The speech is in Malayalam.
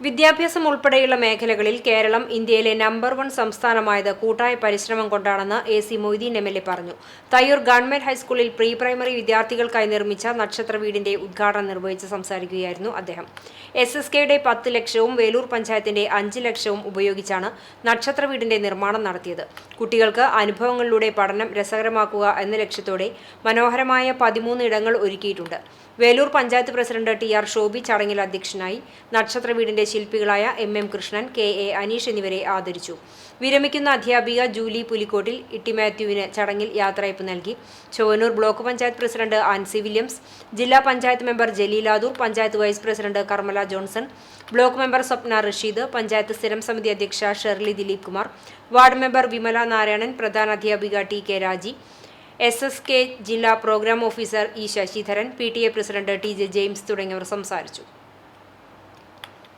വിദ്യാഭ്യാസം ഉൾപ്പെടെയുള്ള മേഖലകളിൽ കേരളം ഇന്ത്യയിലെ നമ്പർ 1 സംസ്ഥാനമായത് കൂട്ടായ പരിശ്രമം കൊണ്ടാണെന്ന് AC മൊയ്തീൻ MLA പറഞ്ഞു. തയ്യൂർ ഗവൺമെന്റ് ഹൈസ്കൂളിൽ പ്രീ പ്രൈമറി വിദ്യാർത്ഥികൾക്കായി നിർമ്മിച്ച നക്ഷത്ര വീടിന്റെ ഉദ്ഘാടനം നിർവഹിച്ച് സംസാരിക്കുകയായിരുന്നു അദ്ദേഹം. SSKയുടെ 10 ലക്ഷവും വേലൂർ പഞ്ചായത്തിന്റെ 5 ലക്ഷവും ഉപയോഗിച്ചാണ് നക്ഷത്ര വീടിന്റെ നിർമ്മാണം നടത്തിയത്. കുട്ടികൾക്ക് അനുഭവങ്ങളിലൂടെ പഠനം രസകരമാക്കുക എന്ന ലക്ഷ്യത്തോടെ മനോഹരമായ 13 ഇടങ്ങൾ ഒരുക്കിയിട്ടുണ്ട്. വേലൂർ പഞ്ചായത്ത് പ്രസിഡന്റ് TR ഷോബി ചടങ്ങിൽ അധ്യക്ഷനായി. നക്ഷത്ര വീടിന്റെ ശില്പികളായ MM കൃഷ്ണൻ, KA അനീഷ് എന്നിവരെ ആദരിച്ചു. വിരമിക്കുന്ന അധ്യാപിക ജൂലി പുലിക്കോട്ടിൽ ഇട്ടി മാത്യുവിന് ചടങ്ങിൽ യാത്രയയപ്പ് നൽകി. Chowwannur block panchayat president Ancy Williams, ജില്ലാ പഞ്ചായത്ത് മെമ്പർ ജലീലാദൂർ, panchayat vice president Carmela Johnson, block member Swapna Rasheed, panchayat സ്ഥിരം സമിതി അധ്യക്ഷ Shirley Dileep Kumar, ward member Vimala Narayanan, പ്രധാന അധ്യാപിക TK രാജി, SSK ജില്ലാ programme officer E Sasidharan, PTA president TJ James തുടങ്ങിയവർ സംസാരിച്ചു.